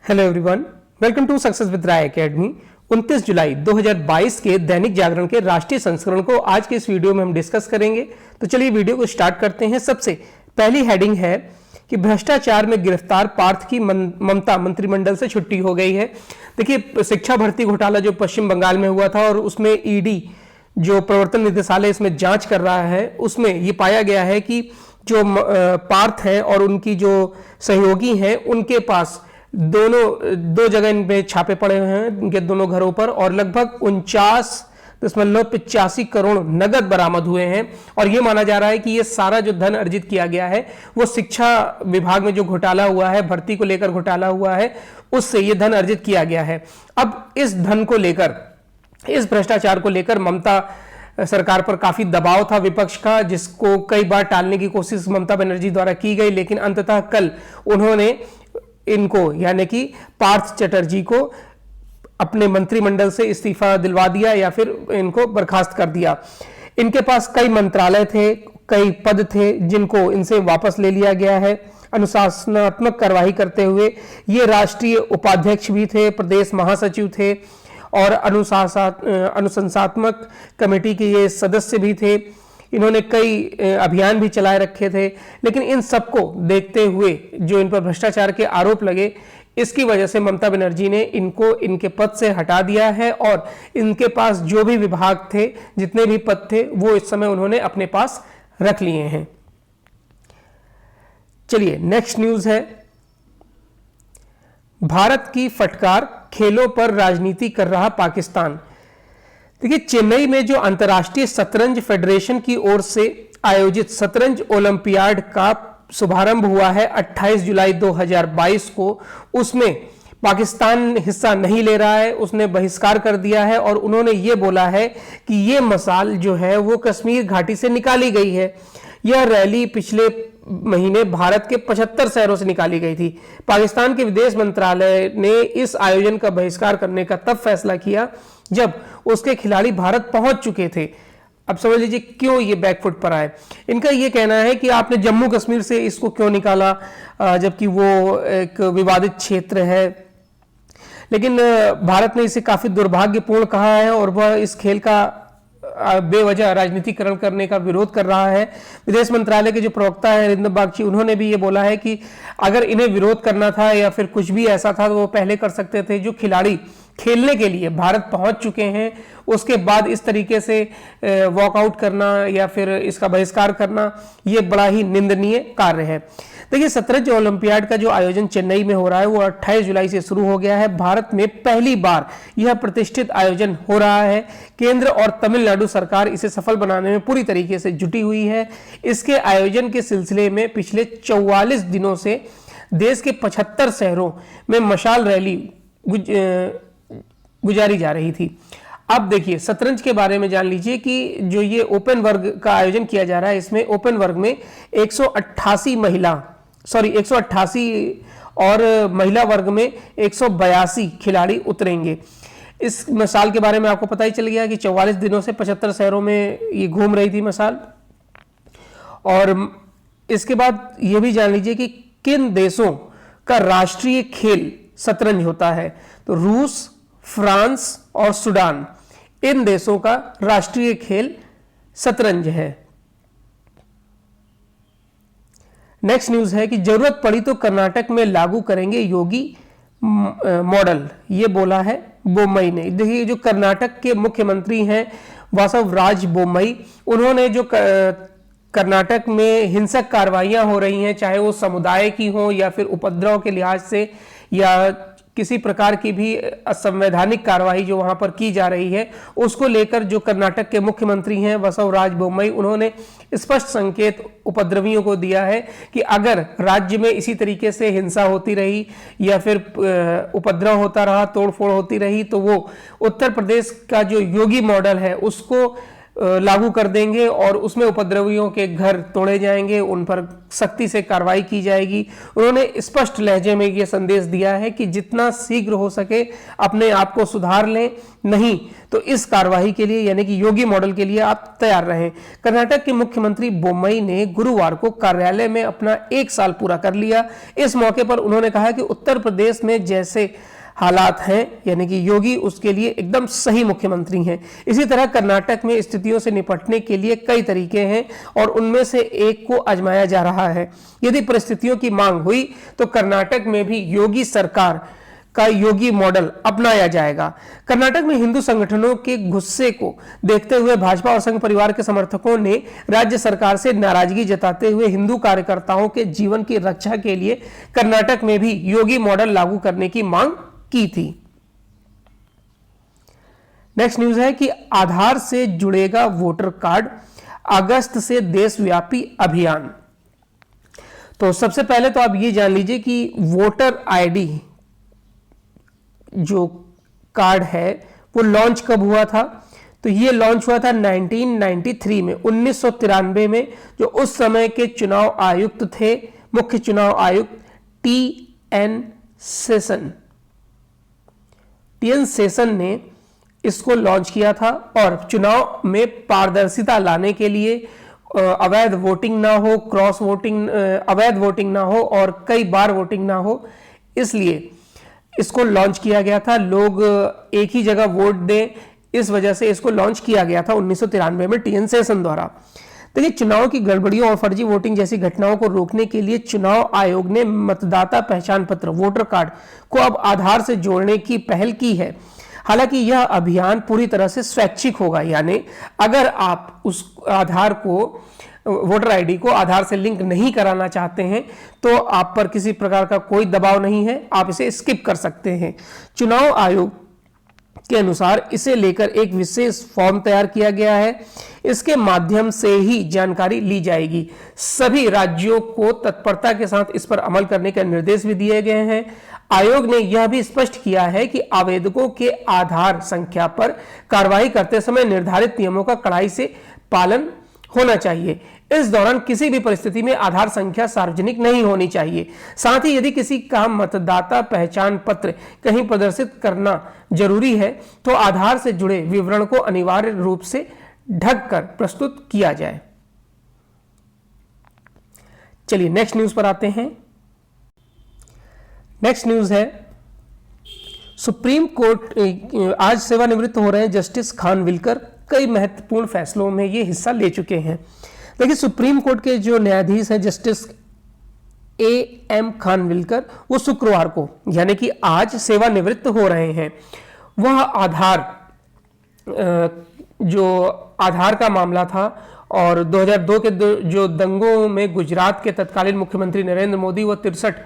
Hello everyone, welcome to success with Rai academy. 29 जुलाई 2022 के दैनिक जागरण के राष्ट्रीय संस्करण को आज के इस वीडियो में हम डिस्कस करेंगे। तो चलिए वीडियो को स्टार्ट करते हैं। सबसे पहली हेडिंग है कि भ्रष्टाचार में गिरफ्तार पार्थ की ममता मंत्रिमंडल से छुट्टी हो गई है। देखिए, शिक्षा भर्ती घोटाला जो पश्चिम बंगाल में हुआ था और उसमें ईडी जो प्रवर्तन निदेशालय इसमें जांच कर रहा है, उसमें ये पाया गया है कि जो पार्थ है और उनकी जो सहयोगी हैं उनके पास दो जगह इन पे छापे पड़े हुए हैं, इनके दोनों घरों पर, और लगभग 49.85 करोड़ नगद बरामद हुए हैं। और यह माना जा रहा है कि यह सारा जो धन अर्जित किया गया है वो शिक्षा विभाग में जो घोटाला हुआ है, भर्ती को लेकर घोटाला हुआ है, उससे यह धन अर्जित किया गया है। अब इस धन को लेकर, इस भ्रष्टाचार को लेकर ममता सरकार पर काफी दबाव था विपक्ष का, जिसको कई बार टालने की कोशिश ममता बनर्जी द्वारा की गई, लेकिन अंततः कल उन्होंने इनको यानी कि पार्थ चटर्जी को अपने मंत्रिमंडल से इस्तीफा दिलवा दिया या फिर इनको बर्खास्त कर दिया। इनके पास कई मंत्रालय थे, कई पद थे, जिनको इनसे वापस ले लिया गया है। अनुशासनात्मक कार्रवाई करते हुए ये राष्ट्रीय उपाध्यक्ष भी थे, प्रदेश महासचिव थे और अनुशंसात्मक कमेटी के ये सदस्य भी थे। इन्होंने कई अभियान भी चलाए रखे थे, लेकिन इन सबको देखते हुए जो इन पर भ्रष्टाचार के आरोप लगे, इसकी वजह से ममता बनर्जी ने इनको इनके पद से हटा दिया है और इनके पास जो भी विभाग थे, जितने भी पद थे, वो इस समय उन्होंने अपने पास रख लिए हैं। चलिए नेक्स्ट न्यूज है, भारत की फटकार, खेलों पर राजनीति कर रहा पाकिस्तान। देखिए, चेन्नई में जो अंतर्राष्ट्रीय शतरंज फेडरेशन की ओर से आयोजित शतरंज ओलंपियाड का शुभारंभ हुआ है 28 जुलाई 2022 को, उसमें पाकिस्तान हिस्सा नहीं ले रहा है, उसने बहिष्कार कर दिया है और उन्होंने ये बोला है कि ये मसाल जो है वो कश्मीर घाटी से निकाली गई है। यह रैली पिछले महीने भारत के 75 शहरों से निकाली गई थी। पाकिस्तान के विदेश मंत्रालय ने इस आयोजन का बहिष्कार करने का तब फैसला किया जब उसके खिलाड़ी भारत पहुंच चुके थे। अब समझ लीजिए क्यों ये बैकफुट पर आए। इनका ये कहना है कि आपने जम्मू कश्मीर से इसको क्यों निकाला, जबकि वो एक विवादित क्षेत्र है। लेकिन भारत ने इसे काफी दुर्भाग्यपूर्ण कहा है और वह इस खेल का बेवजह राजनीतिकरण करने का विरोध कर रहा है। विदेश मंत्रालय के जो प्रवक्ता है अरिंदम बागची, उन्होंने भी ये बोला है कि अगर इन्हें विरोध करना था या फिर कुछ भी ऐसा था तो वो पहले कर सकते थे। जो खिलाड़ी खेलने के लिए भारत पहुंच चुके हैं, उसके बाद इस तरीके से वॉकआउट करना या फिर इसका बहिष्कार करना, ये बड़ा ही निंदनीय कार्य है। देखिए, शतरंज ओलंपियाड का जो आयोजन चेन्नई में हो रहा है वो 28 जुलाई से शुरू हो गया है। भारत में पहली बार यह प्रतिष्ठित आयोजन हो रहा है। केंद्र और तमिलनाडु सरकार इसे सफल बनाने में पूरी तरीके से जुटी हुई है। इसके आयोजन के सिलसिले में पिछले 44 दिनों से देश के 75 शहरों में मशाल रैली गुजारी जा रही थी। अब देखिए, शतरंज के बारे में जान लीजिए कि जो ये ओपन वर्ग का आयोजन किया जा रहा है, इसमें ओपन वर्ग में 188 और महिला वर्ग में 182 खिलाड़ी उतरेंगे। इस मसाल के बारे में आपको पता ही चल गया कि 44 दिनों से 75 शहरों में ये घूम रही थी मसाल। और इसके बाद ये भी जान लीजिए कि किन देशों का राष्ट्रीय खेल शतरंज होता है। तो रूस, फ्रांस और सूडान, इन देशों का राष्ट्रीय खेल शतरंज है। नेक्स्ट न्यूज है कि जरूरत पड़ी तो कर्नाटक में लागू करेंगे योगी मॉडल, ये बोला है बोम्मई ने। देखिए, जो कर्नाटक के मुख्यमंत्री हैं वासवराज बोम्मई, उन्होंने जो कर्नाटक में हिंसक कार्रवाइयां हो रही हैं, चाहे वो समुदाय की हो या फिर उपद्रव के लिहाज से या किसी प्रकार की भी असंवैधानिक कार्रवाई जो वहां पर की जा रही है, उसको लेकर जो कर्नाटक के मुख्यमंत्री हैं बसवराज बोम्मई, उन्होंने स्पष्ट संकेत उपद्रवियों को दिया है कि अगर राज्य में इसी तरीके से हिंसा होती रही या फिर उपद्रव होता रहा, तोड़फोड़ होती रही, तो वो उत्तर प्रदेश का जो योगी मॉडल है उसको लागू कर देंगे और उसमें उपद्रवियों के घर तोड़े जाएंगे, उन पर सख्ती से कार्रवाई की जाएगी। उन्होंने स्पष्ट लहजे में ये संदेश दिया है कि जितना शीघ्र हो सके अपने आप को सुधार लें, नहीं तो इस कार्रवाई के लिए यानी कि योगी मॉडल के लिए आप तैयार रहें। कर्नाटक के मुख्यमंत्री बोम्मई ने गुरुवार को कार्यालय में अपना 1 साल पूरा कर लिया। इस मौके पर उन्होंने कहा कि उत्तर प्रदेश में जैसे हालात हैं यानी कि योगी उसके लिए एकदम सही मुख्यमंत्री हैं। इसी तरह कर्नाटक में स्थितियों से निपटने के लिए कई तरीके हैं और उनमें से एक को आजमाया जा रहा है। यदि परिस्थितियों की मांग हुई तो कर्नाटक में भी योगी सरकार का योगी मॉडल अपनाया जाएगा। कर्नाटक में हिंदू संगठनों के गुस्से को देखते हुए भाजपा और संघ परिवार के समर्थकों ने राज्य सरकार से नाराजगी जताते हुए हिंदू कार्यकर्ताओं के जीवन की रक्षा के लिए कर्नाटक में भी योगी मॉडल लागू करने की मांग की थी। नेक्स्ट न्यूज है कि आधार से जुड़ेगा वोटर कार्ड, अगस्त से देशव्यापी अभियान। तो सबसे पहले तो आप ये जान लीजिए कि वोटर आईडी जो कार्ड है वो लॉन्च कब हुआ था। तो ये लॉन्च हुआ था 1993 में, 1993 में, जो उस समय के चुनाव आयुक्त थे, मुख्य चुनाव आयुक्त टी.एन. सेशन ने इसको लॉन्च किया था और चुनाव में पारदर्शिता लाने के लिए अवैध वोटिंग ना हो, क्रॉस वोटिंग, अवैध वोटिंग ना हो और कई बार वोटिंग ना हो, इसलिए इसको लॉन्च किया गया था। लोग एक ही जगह वोट दें, इस वजह से इसको लॉन्च किया गया था 1993 में टी.एन. सेशन द्वारा। देखिए, चुनाव की गड़बड़ियों और फर्जी वोटिंग जैसी घटनाओं को रोकने के लिए चुनाव आयोग ने मतदाता पहचान पत्र वोटर कार्ड को अब आधार से जोड़ने की पहल की है। हालांकि यह अभियान पूरी तरह से स्वैच्छिक होगा, यानी अगर आप उस आधार को, वोटर आईडी को आधार से लिंक नहीं कराना चाहते हैं तो आप पर किसी प्रकार का कोई दबाव नहीं है, आप इसे स्किप कर सकते हैं। चुनाव आयोग के अनुसार इसे लेकर एक विशेष फॉर्म तैयार किया गया है, इसके माध्यम से ही जानकारी ली जाएगी। सभी राज्यों को तत्परता के साथ इस पर अमल करने के निर्देश भी दिए गए हैं। आयोग ने यह भी स्पष्ट किया है कि आवेदकों के आधार संख्या पर कार्रवाई करते समय निर्धारित नियमों का कड़ाई से पालन होना चाहिए। इस दौरान किसी भी परिस्थिति में आधार संख्या सार्वजनिक नहीं होनी चाहिए। साथ ही यदि किसी का मतदाता पहचान पत्र कहीं प्रदर्शित करना जरूरी है तो आधार से जुड़े विवरण को अनिवार्य रूप से ढककर प्रस्तुत किया जाए। चलिए नेक्स्ट न्यूज पर आते हैं। नेक्स्ट न्यूज है, सुप्रीम कोर्ट आज सेवानिवृत्त हो रहे हैं जस्टिस खानविलकर कई महत्वपूर्ण फैसलों में ये हिस्सा ले चुके हैं। देखिए, सुप्रीम कोर्ट के जो न्यायाधीश हैं जस्टिस A.M. खानविलकर, वो शुक्रवार को यानी कि आज सेवानिवृत्त हो रहे हैं। वह जो आधार का मामला था और 2002 के जो दंगों में गुजरात के तत्कालीन मुख्यमंत्री नरेंद्र मोदी व 63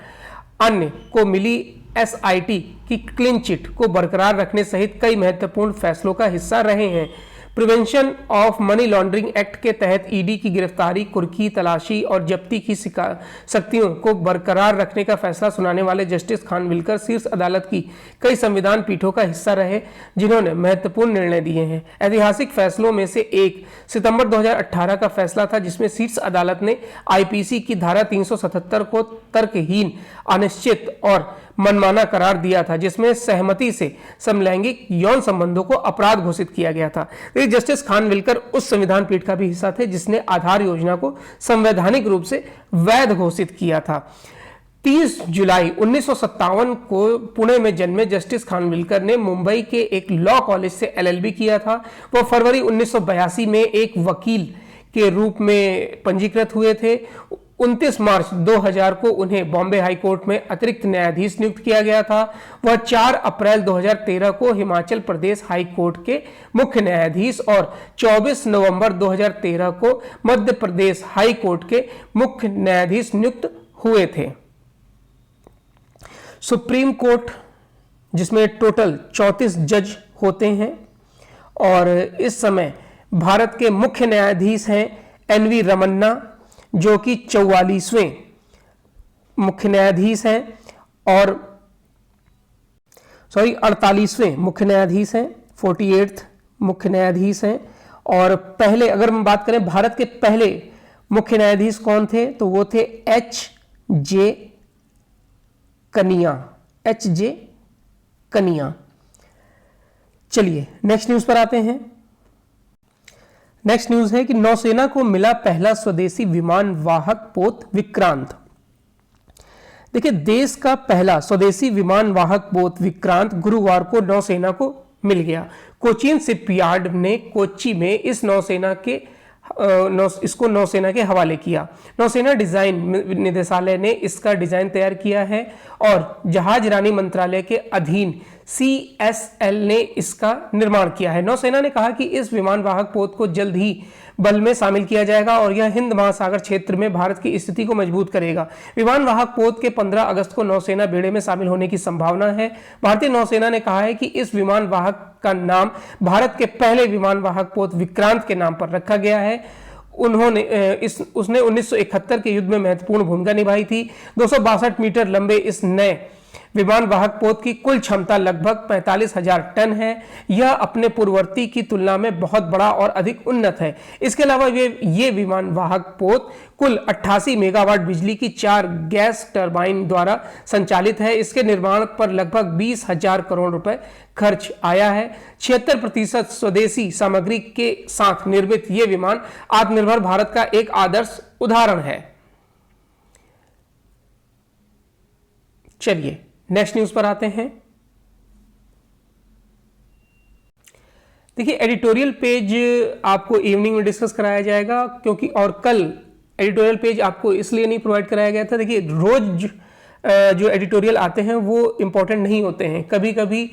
अन्य को मिली SIT की क्लीन चिट को बरकरार रखने सहित कई महत्वपूर्ण फैसलों का हिस्सा रहे हैं। Prevention of money laundering act के तहत ईडी की गिरफ्तारी, कुर्की, तलाशी और जब्ती की शक्तियों को बरकरार रखने का फैसला सुनाने वाले जस्टिस खानविलकर शीर्ष अदालत की कई संविधान पीठों का हिस्सा रहे जिन्होंने महत्वपूर्ण निर्णय दिए हैं। ऐतिहासिक फैसलों में से एक सितंबर 2018 का फैसला था जिसमें शीर्ष अदालत ने IPC की धारा 377 को तर्कहीन, अनिश्चित और मनमाना करार दिया था, जिसमें सहमति से समलैंगिक यौन संबंधों को अपराध घोषित किया गया था। जस्टिस खानविलकर उस संविधान पीठ का भी हिस्सा थे जिसने आधार योजना को संवैधानिक रूप से वैध घोषित किया था। 30 जुलाई 1957 को पुणे में जन्मे जस्टिस खानविलकर ने मुंबई के एक लॉ कॉलेज से LLB किया था। वह फरवरी 1982 में एक वकील के रूप में पंजीकृत हुए थे। 29 मार्च 2000 को उन्हें बॉम्बे हाई कोर्ट में अतिरिक्त न्यायाधीश नियुक्त किया गया था। वह 4 अप्रैल 2013 को हिमाचल प्रदेश हाई कोर्ट के मुख्य न्यायाधीश और 24 नवंबर 2013 को मध्य प्रदेश हाई कोर्ट के मुख्य न्यायाधीश नियुक्त हुए थे। सुप्रीम कोर्ट जिसमें टोटल 34 जज होते हैं और इस समय भारत के मुख्य न्यायाधीश हैं NV रमन्ना जो कि 44वें मुख्य न्यायाधीश हैं और 48वें मुख्य न्यायाधीश हैं, 48th मुख्य न्यायाधीश हैं और पहले अगर हम बात करें भारत के पहले मुख्य न्यायाधीश कौन थे, तो वो थे H.J. कनिया, H.J. कनिया। चलिए नेक्स्ट न्यूज पर आते हैं। नेक्स्ट न्यूज है कि नौसेना को मिला पहला स्वदेशी विमान वाहक पोत विक्रांत। देखिए, देश का पहला स्वदेशी विमान वाहक पोत विक्रांत गुरुवार को नौसेना को मिल गया। कोचीन शिपयार्ड ने कोच्चि में इस इसको नौसेना के हवाले किया। नौसेना डिजाइन निदेशालय ने इसका डिजाइन तैयार किया है और जहाज रानी मंत्रालय के अधीन CSL ने इसका निर्माण किया है। नौसेना ने कहा कि इस विमान वाहक पोत को जल्द ही बल में शामिल किया जाएगा और यह हिंद महासागर क्षेत्र में भारत की स्थिति को मजबूत करेगा। विमान वाहक पोत के 15 अगस्त को नौसेना बेड़े में शामिल होने की संभावना है। भारतीय नौसेना ने कहा है कि इस विमान वाहक का नाम भारत के पहले विमान वाहक पोत विक्रांत के नाम पर रखा गया है। उसने 1971 के युद्ध में महत्वपूर्ण भूमिका निभाई थी। 262 मीटर लंबे इस नए विमान वाहक पोत की कुल क्षमता लगभग 45,000 टन है। यह अपने पूर्ववर्ती की तुलना में बहुत बड़ा और अधिक उन्नत है। इसके अलावा ये विमान वाहक पोत कुल 88 मेगावाट बिजली की 4 गैस टरबाइन द्वारा संचालित है। इसके निर्माण पर लगभग 20,000 करोड़ रुपए खर्च आया है। 76% स्वदेशी सामग्री के साथ निर्मित ये विमान आत्मनिर्भर भारत का एक आदर्श उदाहरण है। चलिए नेक्स्ट न्यूज पर आते हैं। देखिए, एडिटोरियल पेज आपको इवनिंग में डिस्कस कराया जाएगा, क्योंकि और कल एडिटोरियल पेज आपको इसलिए नहीं प्रोवाइड कराया गया था। देखिए, रोज जो एडिटोरियल आते हैं वो इंपॉर्टेंट नहीं होते हैं। कभी कभी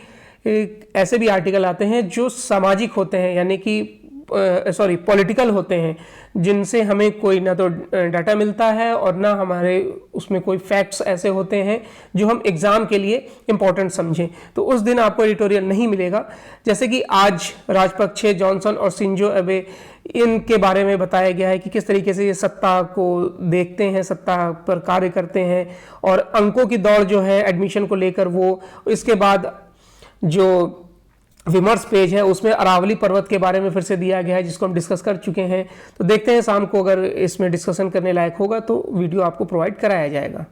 ऐसे भी आर्टिकल आते हैं जो सामाजिक होते हैं, यानी कि पॉलिटिकल होते हैं, जिनसे हमें कोई ना तो डाटा मिलता है और ना हमारे उसमें कोई फैक्ट्स ऐसे होते हैं जो हम एग्जाम के लिए इंपॉर्टेंट समझें। तो उस दिन आपको एडिटोरियल नहीं मिलेगा। जैसे कि आज राजपक्षे, जॉनसन और शिंजो अबे, इनके बारे में बताया गया है कि किस तरीके से ये सत्ता को देखते हैं, सत्ता पर कार्य करते हैं, और अंकों की दौड़ जो है एडमिशन को लेकर वो। इसके बाद जो विमर्श पेज है उसमें अरावली पर्वत के बारे में फिर से दिया गया है, जिसको हम डिस्कस कर चुके हैं। तो देखते हैं शाम को अगर इसमें डिस्कशन करने लायक होगा तो वीडियो आपको प्रोवाइड कराया जाएगा।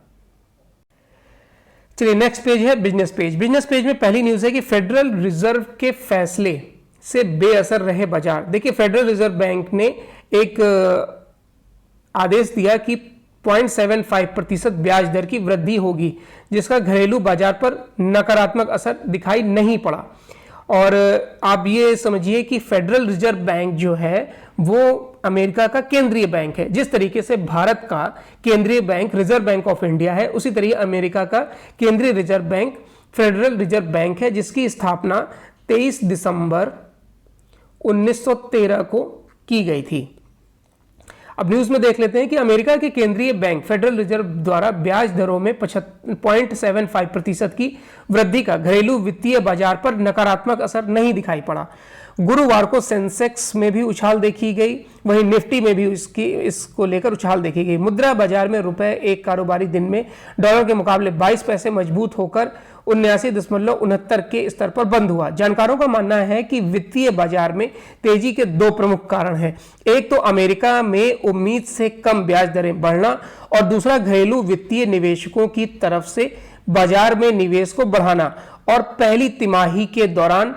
चलिए नेक्स्ट पेज है बिजनेस पेज। बिजनेस पेज में पहली न्यूज है कि फेडरल रिजर्व के फैसले से बेअसर रहे बाजार। देखिए, फेडरल रिजर्व बैंक ने एक आदेश दिया कि 0.75% ब्याज दर की वृद्धि होगी, जिसका घरेलू बाजार पर नकारात्मक असर दिखाई नहीं पड़ा। और आप ये समझिए कि फेडरल रिजर्व बैंक जो है वो अमेरिका का केंद्रीय बैंक है। जिस तरीके से भारत का केंद्रीय bank reserve bank of India है, उसी तरीके अमेरिका का केंद्रीय reserve bank federal reserve bank है, जिसकी स्थापना 23 दिसंबर 1913 को की गई थी। अब न्यूज में देख लेते हैं कि अमेरिका के केंद्रीय बैंक फेडरल रिजर्व द्वारा ब्याज दरों में 0.75% की वृद्धि का घरेलू वित्तीय बाजार पर नकारात्मक असर नहीं दिखाई पड़ा। गुरुवार को सेंसेक्स में भी उछाल देखी गई, वहीं निफ्टी में भी इसको लेकर उछाल देखी गई। मुद्रा बाजार में रुपए एक कारोबारी दिन में डॉलर के मुकाबले 22 पैसे मजबूत होकर 79.69 के स्तर पर बंद हुआ। जानकारों का मानना है कि वित्तीय बाजार में तेजी के दो प्रमुख कारण हैं। एक तो अमेरिका में उम्मीद से कम ब्याज दरें बढ़ना, और दूसरा घरेलू वित्तीय निवेशकों की तरफ से बाजार में निवेश को बढ़ाना और पहली तिमाही के दौरान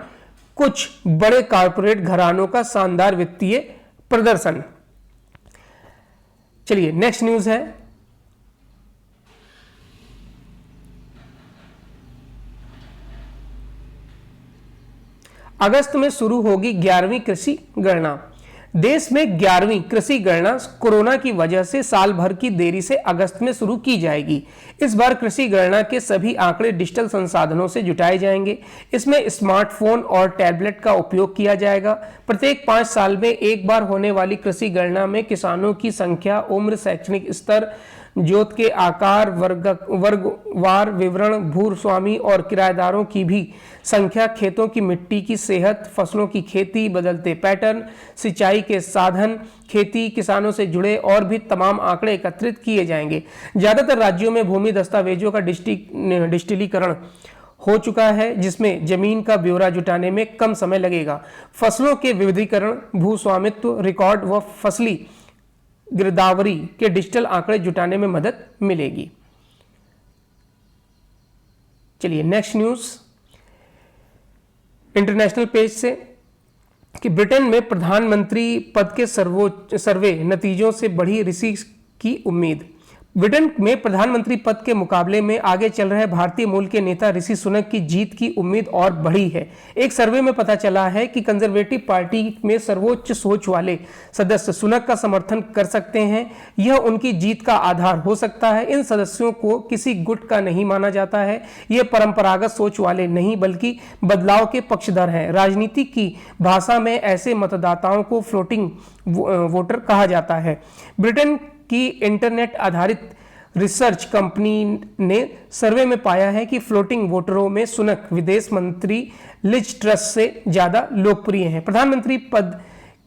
कुछ बड़े कॉर्पोरेट घरानों का शानदार वित्तीय प्रदर्शन। चलिए नेक्स्ट न्यूज है अगस्त में शुरू होगी 11वीं कृषि गणना। देश में 11वीं कृषि गणना कोरोना की वजह से साल भर की देरी से अगस्त में शुरू की जाएगी। इस बार कृषि गणना के सभी आंकड़े डिजिटल संसाधनों से जुटाए जाएंगे। इसमें स्मार्टफोन और टैबलेट का उपयोग किया जाएगा। प्रत्येक 5 साल में एक बार होने वाली कृषि गणना में किसानों की संख्या, उम्र, शैक्षणिक स्तर, जोत के आकार, वर्गवार विवरण, भूस्वामी और किराएदारों की भी संख्या, खेतों की मिट्टी की सेहत, फसलों की खेती, बदलते पैटर्न, सिंचाई के साधन, खेती किसानों से जुड़े और भी तमाम आंकड़े एकत्रित किए जाएंगे। ज्यादातर राज्यों में भूमि दस्तावेजों का डिजिटलीकरण हो चुका है, जिसमें जमीन का ब्यौरा जुटाने में कम समय लगेगा। फसलों के विविधीकरण, भू स्वामित्व रिकॉर्ड व फसली गिरदावरी के डिजिटल आंकड़े जुटाने में मदद मिलेगी। चलिए नेक्स्ट न्यूज इंटरनेशनल पेज से कि ब्रिटेन में प्रधानमंत्री पद के सर्वे नतीजों से बढ़ी ऋषि की उम्मीद। ब्रिटेन में प्रधानमंत्री पद के मुकाबले में आगे चल रहे भारतीय मूल के नेता ऋषि सुनक की जीत की उम्मीद और बढ़ी है। एक सर्वे में पता चला है कि कंजर्वेटिव पार्टी में सर्वोच्च सोच वाले सदस्य सुनक का समर्थन कर सकते हैं। यह उनकी जीत का आधार हो सकता है। इन सदस्यों को किसी गुट का नहीं माना जाता है। ये परंपरागत सोच वाले नहीं बल्कि बदलाव के पक्षधर हैं। राजनीति की भाषा में ऐसे मतदाताओं को फ्लोटिंग वोटर कहा जाता है। ब्रिटेन की इंटरनेट आधारित रिसर्च कंपनी ने सर्वे में पाया है कि फ्लोटिंग वोटरों में सुनक विदेश मंत्री लिज ट्रस से ज्यादा लोकप्रिय हैं। प्रधानमंत्री पद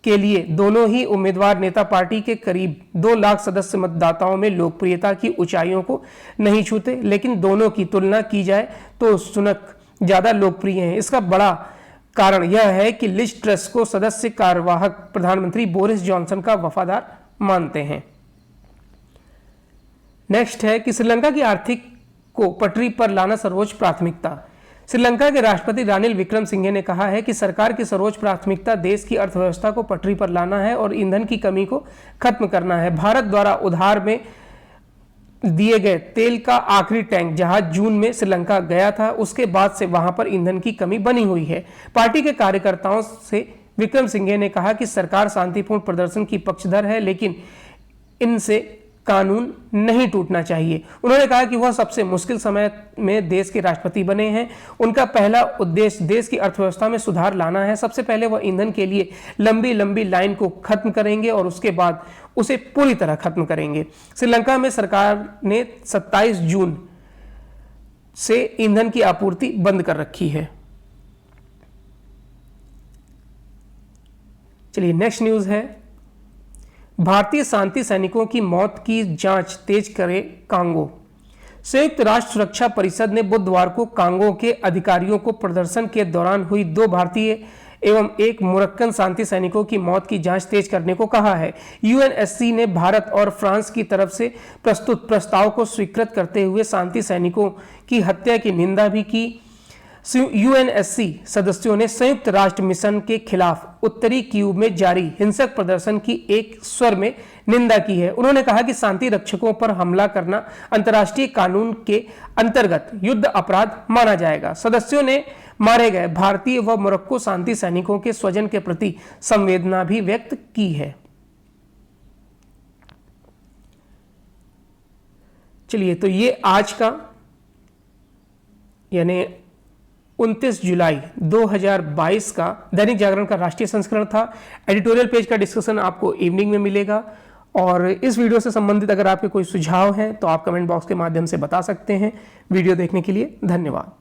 के लिए दोनों ही उम्मीदवार नेता पार्टी के करीब 2 लाख सदस्य मतदाताओं में लोकप्रियता की ऊंचाइयों को नहीं छूते, लेकिन दोनों की तुलना की जाए तो सुनक ज्यादा लोकप्रिय हैं। इसका बड़ा कारण यह है कि लिज ट्रस को सदस्य कार्यवाहक प्रधानमंत्री बोरिस जॉनसन का वफादार मानते हैं। नेक्स्ट है कि श्रीलंका की आर्थिक को पटरी पर लाना सर्वोच्च प्राथमिकता। श्रीलंका के राष्ट्रपति रानिल विक्रमसिंघे ने कहा है कि सरकार की सर्वोच्च प्राथमिकता देश की अर्थव्यवस्था को पटरी पर लाना है और ईंधन की कमी को खत्म करना है। भारत द्वारा उधार में दिए गए तेल का आखिरी टैंक जहाज जून में श्रीलंका गया था, उसके बाद से वहां पर ईंधन की कमी बनी हुई है। पार्टी के कार्यकर्ताओं से विक्रमसिंघे ने कहा कि सरकार शांतिपूर्ण प्रदर्शन की पक्षधर है, लेकिन इनसे कानून नहीं टूटना चाहिए। उन्होंने कहा कि वह सबसे मुश्किल समय में देश के राष्ट्रपति बने हैं। उनका पहला उद्देश्य देश की अर्थव्यवस्था में सुधार लाना है। सबसे पहले वह ईंधन के लिए लंबी लंबी लाइन को खत्म करेंगे और उसके बाद उसे पूरी तरह खत्म करेंगे। श्रीलंका में सरकार ने 27 जून से ईंधन की आपूर्ति बंद कर रखी है। चलिए नेक्स्ट न्यूज है, भारतीय शांति सैनिकों की मौत की जांच तेज करे कांगो। संयुक्त राष्ट्र सुरक्षा परिषद ने बुधवार को कांगो के अधिकारियों को प्रदर्शन के दौरान हुई 2 भारतीय एवं 1 मोरक्कन शांति सैनिकों की मौत की जांच तेज करने को कहा है। यूएनएससी ने भारत और फ्रांस की तरफ से प्रस्तुत प्रस्ताव को स्वीकृत करते हुए शांति सैनिकों की हत्या की निंदा भी की। यूएनएससी सदस्यों ने संयुक्त राष्ट्र मिशन के खिलाफ उत्तरी कीव में जारी हिंसक प्रदर्शन की एक स्वर में निंदा की है। उन्होंने कहा कि शांति रक्षकों पर हमला करना अंतर्राष्ट्रीय कानून के अंतर्गत युद्ध अपराध माना जाएगा। सदस्यों ने मारे गए भारतीय व मोरक्को शांति सैनिकों के स्वजन के प्रति संवेदना भी व्यक्त की है। चलिए, तो ये आज का यानी 29 जुलाई 2022 का दैनिक जागरण का राष्ट्रीय संस्करण था। एडिटोरियल पेज का डिस्कशन आपको इवनिंग में मिलेगा और इस वीडियो से संबंधित अगर आपके कोई सुझाव हैं तो आप कमेंट बॉक्स के माध्यम से बता सकते हैं। वीडियो देखने के लिए धन्यवाद।